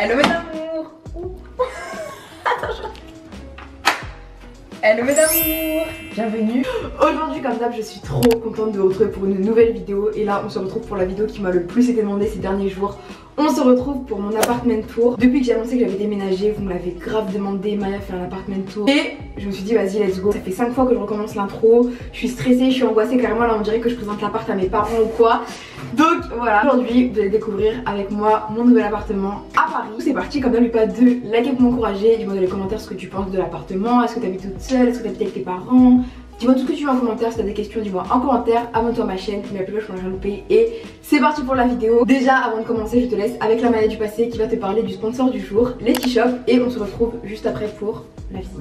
Hello mes amours. Attends, hello mes amours. Bienvenue. Aujourd'hui comme d'hab je suis trop contente de vous retrouver pour une nouvelle vidéo. Et là on se retrouve pour la vidéo qui m'a le plus été demandée ces derniers jours. On se retrouve pour mon appartement tour. Depuis que j'ai annoncé que j'avais déménagé, vous me l'avez grave demandé, Maya fait un appartement tour. Et je me suis dit vas-y let's go. Ça fait 5 fois que je recommence l'intro. Je suis stressée, je suis angoissée, carrément là on dirait que je présente l'appart à mes parents ou quoi. Donc voilà, aujourd'hui vous allez découvrir avec moi mon nouvel appartement à Paris. C'est parti, comme d'habitude pas de liker pour m'encourager. Dis-moi dans les commentaires ce que tu penses de l'appartement. Est-ce que tu habites toute seule? Est-ce que tu habites avec tes parents? Dis-moi tout ce que tu veux en commentaire, si t'as des questions dis-moi en commentaire, abonne-toi à ma chaîne, mets la plus cloche pour ne rien louper et c'est parti pour la vidéo. Déjà avant de commencer je te laisse avec la Maya du passé qui va te parler du sponsor du jour, Letty Shop, et on se retrouve juste après pour la visite.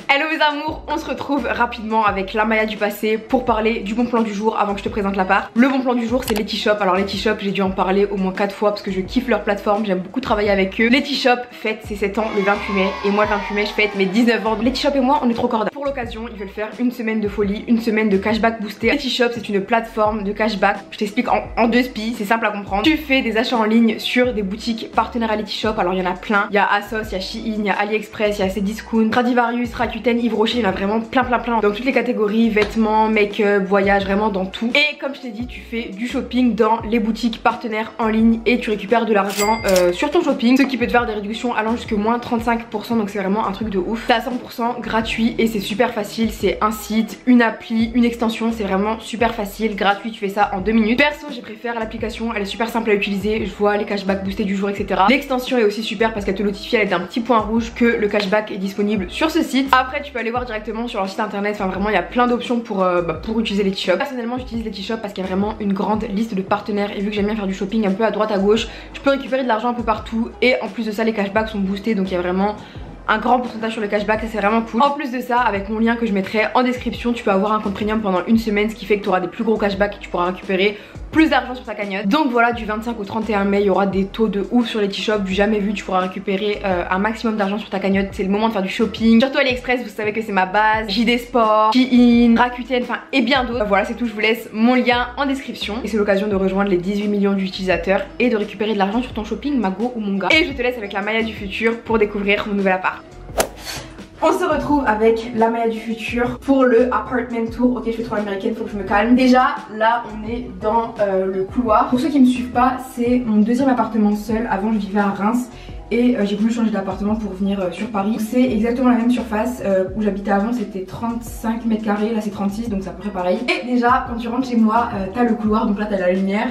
Hello mes amours, on se retrouve rapidement avec la Maya du passé pour parler du bon plan du jour avant que je te présente l'appart. Le bon plan du jour c'est Letty Shop. Alors Letty Shop j'ai dû en parler au moins 4 fois parce que je kiffe leur plateforme, j'aime beaucoup travailler avec eux. Letty Shop fête ses 7 ans le 28 mai et moi le 28 mai je fête mes 19 ans. Letty Shop et moi on est trop corda. Pour l'occasion ils veulent faire une semaine de folie, une semaine de cashback boosté. Letty Shop c'est une plateforme de cashback, je t'explique en 2 spies, c'est simple à comprendre. Tu fais des achats en ligne sur des boutiques partenaires à Letty Shop, alors il y en a plein, il y a ASOS, il y a Shein, il y a AliExpress, il y a Cdiscount, Stradivarius, Rakuten, Yves Rocher, il y en a vraiment plein dans toutes les catégories, vêtements, make-up, voyage, vraiment dans tout. Et comme je t'ai dit tu fais du shopping dans les boutiques partenaires en ligne et tu récupères de l'argent sur ton shopping, ce qui peut te faire des réductions allant jusque moins 35%, donc c'est vraiment un truc de ouf. C'est à 100% gratuit et c'est super facile, c'est un site, une appli, une extension, c'est vraiment super facile, gratuit, tu fais ça en 2 minutes. Perso j'ai préféré l'application, elle est super simple à utiliser, je vois les cashbacks boostés du jour etc. L'extension est aussi super parce qu'elle te notifie avec un petit point rouge que le cashback est disponible sur ce site. Après tu peux aller voir directement sur leur site internet, enfin vraiment il y a plein d'options pour utiliser Letty Shop. Personnellement j'utilise Letty Shop parce qu'il y a vraiment une grande liste de partenaires et vu que j'aime bien faire du shopping un peu à droite à gauche, je peux récupérer de l'argent un peu partout et en plus de ça les cashbacks sont boostés donc il y a vraiment un grand pourcentage sur le cashback, ça c'est vraiment cool. En plus de ça, avec mon lien que je mettrai en description, tu peux avoir un compte premium pendant une semaine, ce qui fait que tu auras des plus gros cashbacks et tu pourras récupérer plus d'argent sur ta cagnotte. Donc voilà, du 25 au 31 mai, il y aura des taux de ouf sur Letty Shop, du jamais vu, tu pourras récupérer un maximum d'argent sur ta cagnotte. C'est le moment de faire du shopping. Surtout AliExpress, vous savez que c'est ma base, JD Sport, Shein, Rakuten, enfin et bien d'autres. Voilà, c'est tout, je vous laisse mon lien en description. Et c'est l'occasion de rejoindre les 18 millions d'utilisateurs et de récupérer de l'argent sur ton shopping, Mago ou mon gars. Et je te laisse avec la Maya du futur pour découvrir mon nouvel appart. On se retrouve avec la Maya du futur pour le apartment tour. Ok, je fais trop l'américaine, faut que je me calme. Déjà, là, on est dans le couloir. Pour ceux qui me suivent pas, c'est mon deuxième appartement seul. Avant, je vivais à Reims et j'ai voulu changer d'appartement pour venir sur Paris. C'est exactement la même surface où j'habitais avant, c'était 35 mètres carrés. Là, c'est 36, donc c'est à peu près pareil. Et déjà, quand tu rentres chez moi, t'as le couloir, donc là, t'as la lumière.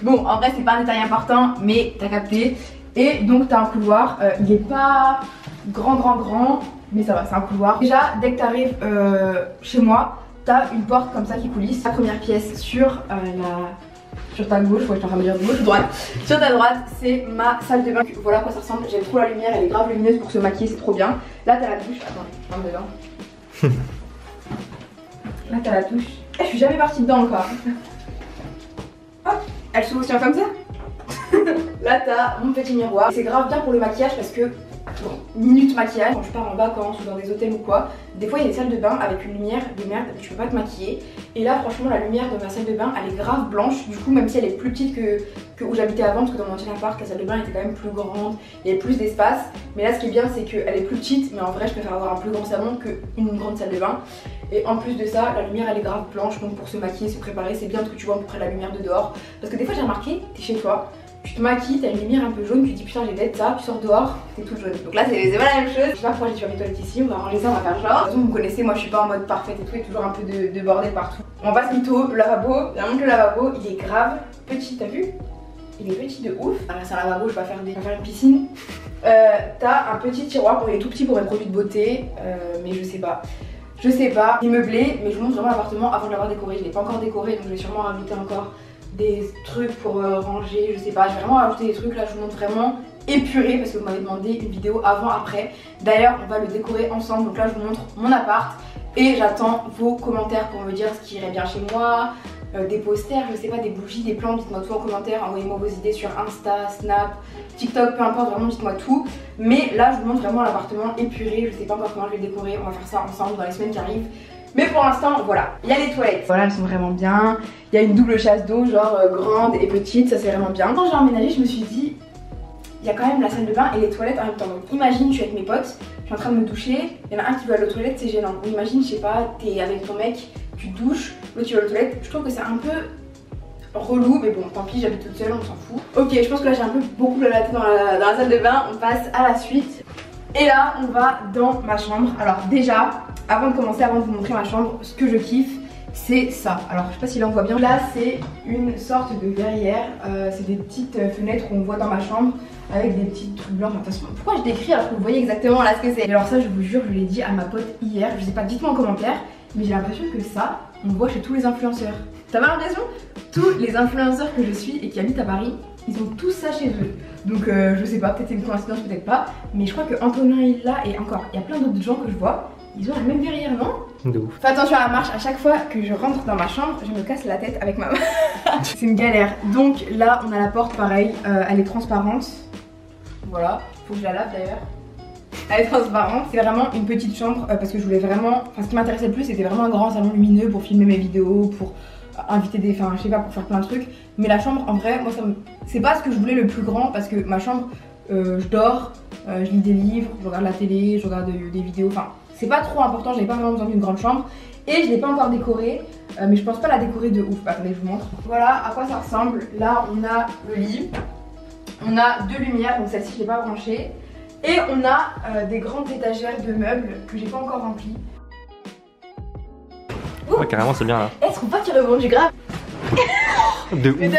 Bon, en vrai, c'est pas un détail important, mais t'as capté. Et donc, t'as un couloir. Il est pas grand mais ça va, c'est un couloir. Déjà dès que t'arrives chez moi t'as une porte comme ça qui coulisse. La première pièce sur ta gauche, ouais je suis en train de dire de gauche ou droite. Sur ta droite c'est ma salle de bain. Voilà à quoi ça ressemble, j'aime trop la lumière, elle est grave lumineuse pour se maquiller, c'est trop bien. Là t'as la douche, attends je rentre dedans. Là t'as la douche, je suis jamais partie dedans encore. Hop, elle s'ouvre aussi comme ça. Là t'as mon petit miroir. C'est grave bien pour le maquillage parce que bon, minute maquillage, quand je pars en vacances ou dans des hôtels ou quoi, des fois il y a des salles de bain avec une lumière de merde, tu peux pas te maquiller. Et là franchement la lumière de ma salle de bain elle est grave blanche, du coup même si elle est plus petite que où j'habitais avant, parce que dans mon ancien appart la salle de bain était quand même plus grande, il y avait plus d'espace. Mais là ce qui est bien c'est qu'elle est plus petite, mais en vrai je préfère avoir un plus grand salon qu'une grande salle de bain. Et en plus de ça, la lumière elle est grave blanche, donc pour se maquiller, se préparer, c'est bien parce que tu vois à peu près la lumière de dehors. Parce que des fois j'ai remarqué, t'es chez toi, tu te maquilles, t'as une lumière un peu jaune, tu te dis putain j'ai d'être ça, tu sors dehors, t'es toute jaune. Donc là c'est pas la même chose. Je sais pas pourquoi j'ai tué mes toilettes ici, on va ranger ça, on va faire genre. De toute façon vous me connaissez, moi je suis pas en mode parfaite et tout, il y a toujours un peu de bordel partout. On passe mytho, le lavabo, vraiment que le lavabo il est grave petit, t'as vu? Il est petit de ouf. C'est un lavabo, je vais pas faire une piscine. T'as un petit tiroir, bon il est tout petit pour mes produits de beauté, mais je sais pas. Il est meublé, mais je vous montre vraiment l'appartement avant de l'avoir décoré. Je l'ai pas encore décoré, donc je vais sûrement rajouter encore des trucs pour ranger, je sais pas, je vais vraiment rajouter des trucs. Là je vous montre vraiment épuré parce que vous m'avez demandé une vidéo avant après. D'ailleurs on va le décorer ensemble, donc là je vous montre mon appart et j'attends vos commentaires pour me dire ce qui irait bien chez moi, des posters, je sais pas, des bougies, des plantes, dites-moi tout en commentaire, envoyez-moi vos idées sur Insta, Snap, TikTok, peu importe, vraiment dites-moi tout. Mais là je vous montre vraiment l'appartement épuré, je sais pas encore comment je vais le décorer, on va faire ça ensemble dans les semaines qui arrivent. Mais pour l'instant, voilà, il y a les toilettes. Voilà, elles sont vraiment bien. Il y a une double chasse d'eau, genre grande et petite, ça c'est vraiment bien. Quand j'ai emménagé, je me suis dit, il y a quand même la salle de bain et les toilettes en même temps. Donc imagine, je suis avec mes potes, je suis en train de me doucher, il y en a un qui va aller aux toilettes, c'est gênant. Ou imagine, je sais pas, t'es avec ton mec, tu te douches, l'autre tu vas aux toilettes. Je trouve que c'est un peu relou, mais bon, tant pis, j'habite toute seule, on s'en fout. Ok, je pense que là j'ai un peu beaucoup blablaté dans la salle de bain, on passe à la suite. Et là, on va dans ma chambre. Alors déjà, avant de commencer, avant de vous montrer ma chambre, ce que je kiffe, c'est ça. Alors je sais pas si là on voit bien. Là c'est une sorte de verrière, c'est des petites fenêtres qu'on voit dans ma chambre avec des petits trucs blancs. Enfin, de toute façon, pourquoi je décris alors que vous voyez exactement là ce que c'est. Et alors ça, je vous jure, je l'ai dit à ma pote hier, je sais pas, dites-moi en commentaire, mais j'ai l'impression que ça, on le voit chez tous les influenceurs. T'as pas l'impression? Tous les influenceurs que je suis et qui habitent à Paris, ils ont tous ça chez eux. Donc je sais pas, peut-être c'est une coïncidence, peut-être pas, mais je crois que Antonin est là et encore, il y a plein d'autres gens que je vois, ils ont la même verrière, non? De ouf. Fais attention à la marche, à chaque fois que je rentre dans ma chambre, je me casse la tête avec ma main. C'est une galère. Donc là, on a la porte pareil, elle est transparente. Voilà, faut que je la lave d'ailleurs. Elle est transparente. C'est vraiment une petite chambre parce que je voulais vraiment. Enfin, ce qui m'intéressait le plus, c'était vraiment un grand salon lumineux pour filmer mes vidéos, pour inviter des. Enfin, je sais pas, pour faire plein de trucs. Mais la chambre, en vrai, moi, c'est pas ce que je voulais le plus grand parce que ma chambre, je dors, je lis des livres, je regarde la télé, je regarde des vidéos. Enfin, c'est pas trop important, j'avais pas vraiment besoin d'une grande chambre. Et je l'ai pas encore décorée, mais je pense pas la décorer de ouf. Attendez, je vous montre. Voilà à quoi ça ressemble. Là, on a le lit. On a deux lumières, donc celle-ci je l'ai pas branchée. Et on a des grandes étagères de meubles que j'ai pas encore remplies. Ouais, carrément, c'est bien là. Est-ce qu'on pas qu'il rebondit grave? De ouf.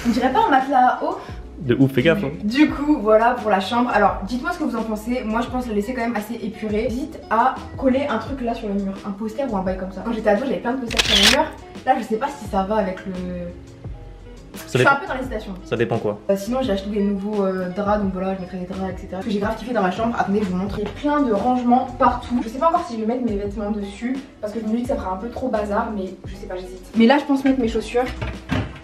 On dirait pas un matelas haut? De ouf, fais gaffe. Hein. Du coup, voilà pour la chambre. Alors, dites-moi ce que vous en pensez. Moi, je pense la laisser quand même assez épurée. J'hésite à coller un truc là sur le mur, un poster ou un bail comme ça. Quand j'étais ado, j'avais plein de posters sur le mur. Là, je sais pas si ça va avec le. Je suis un peu dans l'hésitation. Ça dépend quoi. Sinon j'ai acheté des nouveaux draps, donc voilà, je mettrai des draps, etc. Ce que j'ai grave kiffé dans ma chambre, attendez, je vous montre. Il y a plein de rangements partout. Je sais pas encore si je vais mettre mes vêtements dessus, parce que je me dis que ça fera un peu trop bazar, mais je sais pas, j'hésite. Mais là je pense mettre mes chaussures.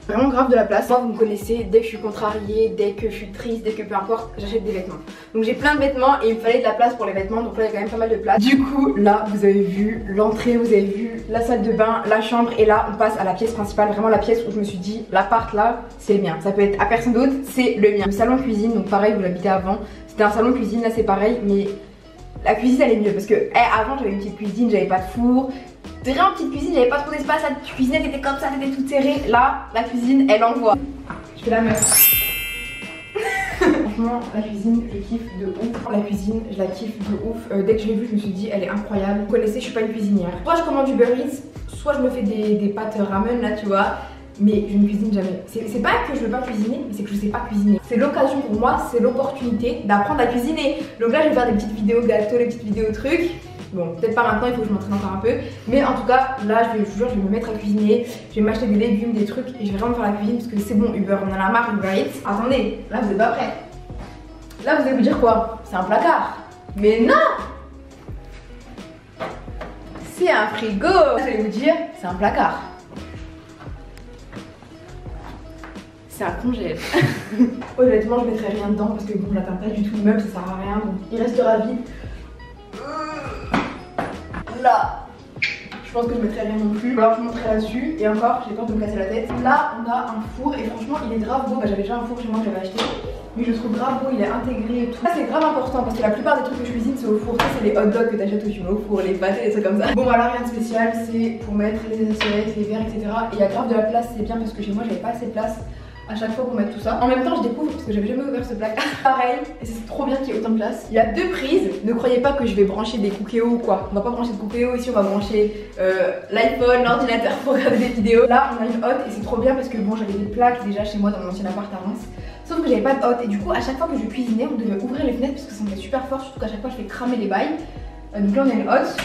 Vraiment grave de la place. Moi vous me connaissez, dès que je suis contrariée, dès que je suis triste, dès que peu importe, j'achète des vêtements. Donc j'ai plein de vêtements et il me fallait de la place pour les vêtements, donc là il y a quand même pas mal de place. Du coup là vous avez vu l'entrée, vous avez vu la salle de bain, la chambre, et là on passe à la pièce principale, vraiment la pièce où je me suis dit l'appart là c'est le mien, ça peut être à personne d'autre, c'est le mien. Le salon cuisine, donc pareil vous l'habitez avant, c'était un salon cuisine, là c'est pareil, mais la cuisine elle est mieux parce que avant j'avais une petite cuisine, j'avais pas de four. T'es vraiment petite cuisine, j'avais pas trop d'espace, tu cuisinais, t'étais comme ça, t'étais toute serrée. Là, la cuisine, elle envoie. Je fais la meuf. Franchement, la cuisine, je kiffe de ouf. La cuisine, je la kiffe de ouf. Dès que je l'ai vue, je me suis dit, elle est incroyable. Vous connaissez, je suis pas une cuisinière. Soit je commande Uber Eats, soit je me fais des pâtes ramen là, tu vois. Mais je ne cuisine jamais. C'est pas que je veux pas cuisiner, mais c'est que je sais pas cuisiner. C'est l'occasion pour moi, c'est l'opportunité d'apprendre à cuisiner. Donc là, je vais faire des petites vidéos gâteaux, des petites vidéos trucs. Bon, peut-être pas maintenant, il faut que je m'entraîne encore un peu. Mais en tout cas, là, je vous jure, je vais me mettre à cuisiner. Je vais m'acheter des légumes, des trucs, et je vais vraiment faire la cuisine parce que c'est bon, Uber, on en a marre, Uber Eats. Attendez, là, vous êtes pas prêts. Là, vous allez vous dire quoi? C'est un placard. Mais non! C'est un frigo. Vous allez vous dire, c'est un placard. C'est un congèle. Honnêtement, je mettrai rien dedans parce que bon, j'atteins pas du tout le meuble, ça sert à rien. Donc, il restera vide. Là, je pense que je mettrai rien non plus. Alors je monterai là-dessus et encore, j'ai peur de me casser la tête. Là, on a un four et franchement, il est grave beau. Bah, j'avais déjà un four chez moi que j'avais acheté, mais je le trouve grave beau, il est intégré et tout. Ça, c'est grave important parce que la plupart des trucs que je cuisine, c'est au four. Ça, c'est les hot dogs que t'achètes où tu mets au four, les pâtes et des trucs comme ça. Bon, voilà, rien de spécial, c'est pour mettre les assiettes, les verres, etc. Et il y a grave de la place, c'est bien parce que chez moi, j'avais pas assez de place à chaque fois pour mettre tout ça. En même temps, je découvre parce que j'avais jamais ouvert ce placard. Pareil, et c'est trop bien qu'il y ait autant de place. Il y a deux prises. Ne croyez pas que je vais brancher des Cookéo ou quoi. On va pas brancher de Cookéo ici, on va brancher l'iPhone, l'ordinateur pour regarder des vidéos. Là, on a une hotte et c'est trop bien parce que bon, j'avais des plaques déjà chez moi dans mon ancien appart à Reims. Sauf que j'avais pas de hotte et du coup, à chaque fois que je cuisinais, on devait ouvrir les fenêtres parce que ça me fait super fort. Surtout qu'à chaque fois, je fais cramer les bails. Donc là, on a une hotte.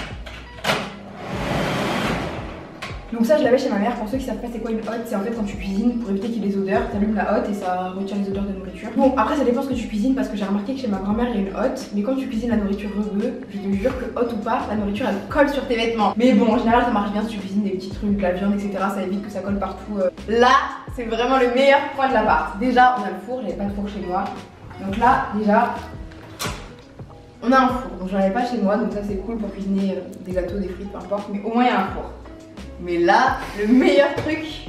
Donc ça je l'avais chez ma mère, pour ceux qui savent pas c'est quoi une hotte, c'est en fait quand tu cuisines pour éviter qu'il y ait des odeurs, t'allumes la hotte et ça retire les odeurs de nourriture. Bon après ça dépend ce que tu cuisines parce que j'ai remarqué que chez ma grand-mère il y a une hotte, mais quand tu cuisines la nourriture rebeu, je te jure que hotte ou pas, la nourriture elle colle sur tes vêtements. Mais bon en général ça marche bien si tu cuisines des petits trucs, la viande etc, ça évite que ça colle partout. Là c'est vraiment le meilleur point de l'appart. Déjà on a le four, j'avais pas de four chez moi. Donc là déjà on a un four, donc j'en avais pas chez moi donc ça c'est cool pour cuisiner des gâteaux, des frites, peu importe, mais au moins il y a un four. Mais là, le meilleur truc,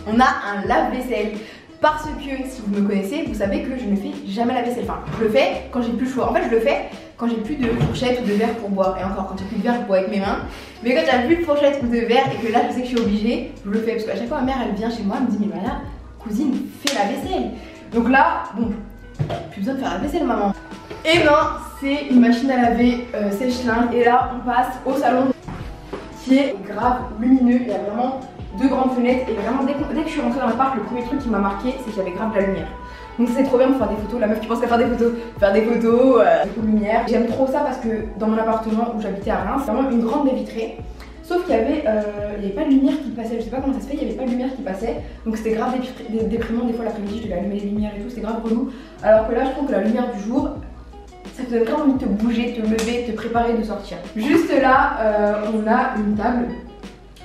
on a un lave-vaisselle. Parce que si vous me connaissez, vous savez que je ne fais jamais la vaisselle. Enfin, je le fais quand j'ai plus le choix. En fait, je le fais quand j'ai plus de fourchette ou de verre pour boire. Et encore, quand j'ai plus de verre, je bois avec mes mains. Mais quand j'ai plus de fourchette ou de verre et que là, je sais que je suis obligée, je le fais. Parce qu'à chaque fois, ma mère, elle vient chez moi, elle me dit, mais voilà, cousine, fais la vaisselle. Donc là, bon, plus besoin de faire la vaisselle, maman. Et ben, c'est une machine à laver sèche-linge. Et là, on passe au salon qui est grave lumineux. Il y a vraiment 2 grandes fenêtres. Et vraiment, dès que je suis rentrée dans l'appart, le premier truc qui m'a marqué, c'est qu'il y avait grave de la lumière. Donc c'est trop bien pour faire des photos. La meuf qui pense qu'à faire des photos, beaucoup de lumière. J'aime trop ça parce que dans mon appartement où j'habitais à Reims, c'est vraiment une grande baie vitrée. Sauf qu'il y avait pas de lumière qui passait, je sais pas comment ça se fait, il n'y avait pas de lumière qui passait. Donc c'était grave déprimant, des fois l'après-midi je devais allumer les lumières et tout, c'était grave relou. Alors que là je trouve que la lumière du jour, ça te donne vraiment envie de te bouger, de te lever, de te préparer, de sortir. Juste là, on a une table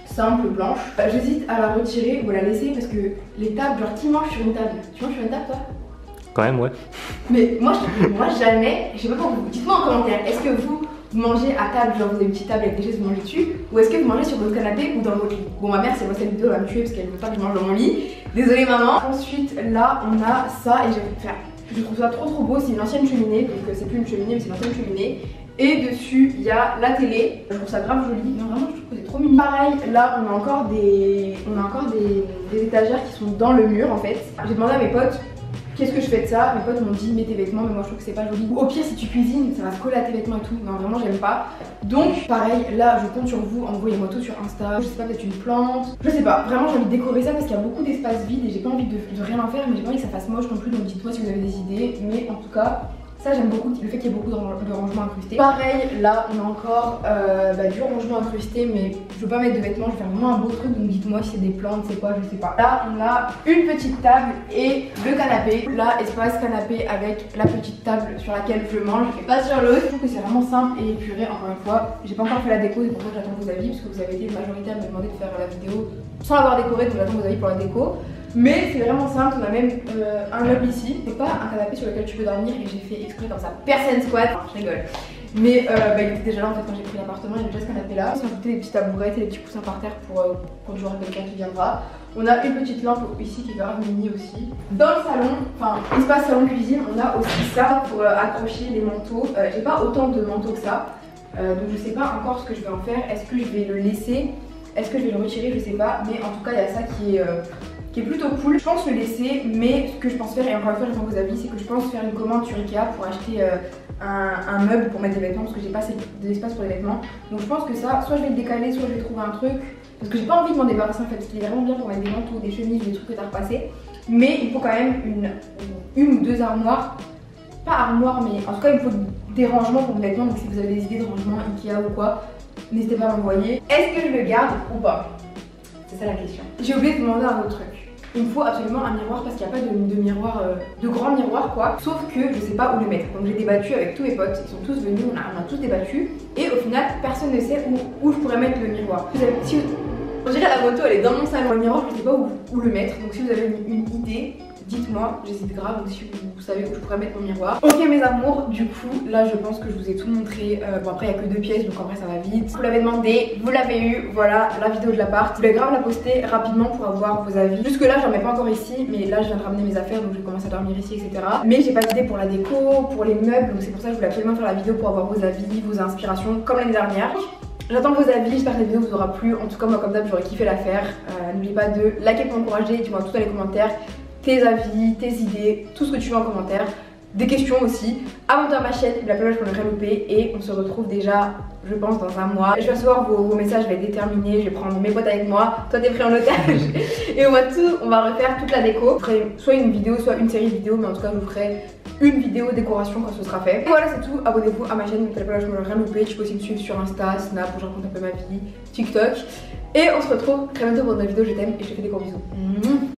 simple, blanche. J'hésite à la retirer ou à la laisser parce que les tables, genre qui mange sur une table? Tu manges sur une table toi? Quand même, ouais. Mais moi jamais, je sais pas pour vous, dites-moi en commentaire, est-ce que vous mangez à table, genre vous avez une petite table avec des chaises, vous mangez dessus, ou est-ce que vous mangez sur votre canapé ou dans votre lit? Bon, ma mère, si elle voit cette vidéo, elle va me tuer parce qu'elle veut pas que je mange dans mon lit. Désolée maman. Ensuite, là, on a ça et je trouve ça trop beau. C'est une ancienne cheminée, donc c'est plus une cheminée, mais c'est une ancienne cheminée. Et dessus, il y a la télé. Je trouve ça grave joli. Non, vraiment, je trouve que c'est trop mignon. Pareil, là, on a encore des étagères qui sont dans le mur en fait. J'ai demandé à mes potes. Qu'est-ce que je fais de ça? Mes potes m'ont dit mets tes vêtements, mais moi je trouve que c'est pas joli. Au pire si tu cuisines, ça va se coller à tes vêtements et tout. Non vraiment j'aime pas. Donc pareil, là je compte sur vous, envoyez-moi tout sur Insta. Je sais pas, peut-être une plante. Je sais pas, vraiment j'ai envie de décorer ça parce qu'il y a beaucoup d'espace vide et j'ai pas envie de rien en faire, mais j'ai pas envie que ça fasse moche non plus. Donc dites-moi si vous avez des idées. Mais en tout cas, ça j'aime beaucoup le fait qu'il y ait beaucoup de rangements incrustés. Pareil, là on a encore du rangement incrusté, mais je veux pas mettre de vêtements, je vais faire vraiment un beau truc, donc dites-moi si c'est des plantes, c'est quoi, je sais pas. Là on a une petite table et le canapé. Là espace canapé avec la petite table sur laquelle je mange et pas sur l'autre. Je trouve que c'est vraiment simple et épuré. Encore une fois, j'ai pas encore fait la déco, c'est pour ça que j'attends vos avis, parce que vous avez été majoritaire à me demander de faire la vidéo sans l'avoir décoré, donc j'attends vos avis pour la déco. Mais c'est vraiment simple, on a même un meuble ici. C'est pas un canapé sur lequel tu peux dormir et j'ai fait exprès comme ça. Personne squat, enfin, je rigole. Mais il était déjà là en fait quand j'ai pris l'appartement, il y avait déjà ce canapé là. On a ajouté des petites tabourettes et des petits coussins par terre pour quand il y aura quelqu'un qui viendra. On a une petite lampe ici qui est grave mini aussi. Dans le salon, enfin espace salon cuisine, on a aussi ça pour accrocher les manteaux. J'ai pas autant de manteaux que ça, donc je sais pas encore ce que je vais en faire. Est-ce que je vais le laisser? Est-ce que je vais le retirer? Je sais pas, mais en tout cas il y a ça qui est plutôt cool. Je pense le laisser, mais ce que je pense faire, et encore une fois j'attends vos avis, c'est que je pense faire une commande sur Ikea pour acheter un meuble pour mettre des vêtements parce que j'ai pas assez d'espace pour les vêtements. Donc je pense que ça, soit je vais le décaler, soit je vais trouver un truc, parce que j'ai pas envie de m'en débarrasser en fait, parce qu'il est vraiment bien pour mettre des manteaux, des chemises, des trucs que t'as repassés. Mais il faut quand même une ou deux armoires, pas armoire, mais en tout cas il me faut des rangements pour mes vêtements. Donc si vous avez des idées de rangement Ikea ou quoi, n'hésitez pas à m'envoyer. Est-ce que je le garde ou pas? C'est ça la question. J'ai oublié de vous demander un autre truc. Il me faut absolument un miroir parce qu'il n'y a pas de miroir, de grand miroir quoi. Sauf que je sais pas où le mettre. Donc j'ai débattu avec tous mes potes, ils sont tous venus, on a tous débattu. Et au final, personne ne sait où je pourrais mettre le miroir. On dirait la moto, elle est dans mon salon. Le miroir, je sais pas où le mettre. Donc si vous avez une idée, dites-moi, j'hésite grave. Donc si vous savez où je pourrais mettre mon miroir. Ok mes amours, du coup là je pense que je vous ai tout montré. Bon après il n'y a que 2 pièces donc en vrai ça va vite. Vous l'avez demandé, vous l'avez eu, voilà la vidéo de l'appart. Je vais grave la poster rapidement pour avoir vos avis. Jusque là j'en mets pas encore ici, mais là je viens de ramener mes affaires donc je vais commencer à dormir ici etc. Mais j'ai pas d'idée pour la déco, pour les meubles, donc c'est pour ça que je voulais absolument faire la vidéo pour avoir vos avis, vos inspirations comme l'année dernière. J'attends vos avis, j'espère que la vidéo vous aura plu. En tout cas moi comme d'hab j'aurais kiffé la faire. N'oublie pas de liker pour m'encourager, dis-moi tout dans les commentaires tes avis, tes idées, tout ce que tu veux en commentaire, des questions aussi. Abonne-toi à ma chaîne, la page pour ne rien louper et on se retrouve déjà, je pense, dans un mois. Je vais recevoir vos messages, je vais être déterminée, je vais prendre mes potes avec moi, toi t'es pris en otage et on va refaire toute la déco. Je ferai soit une vidéo, soit une série de vidéos, mais en tout cas je vous ferai une vidéo décoration quand ce sera fait. Et voilà c'est tout, abonnez-vous à ma chaîne, la page pour ne rien louper. Tu peux aussi me suivre sur Insta, Snap, où je raconte un peu ma vie, TikTok. Et on se retrouve très bientôt pour une nouvelle vidéo, je t'aime et je te fais des gros bisous.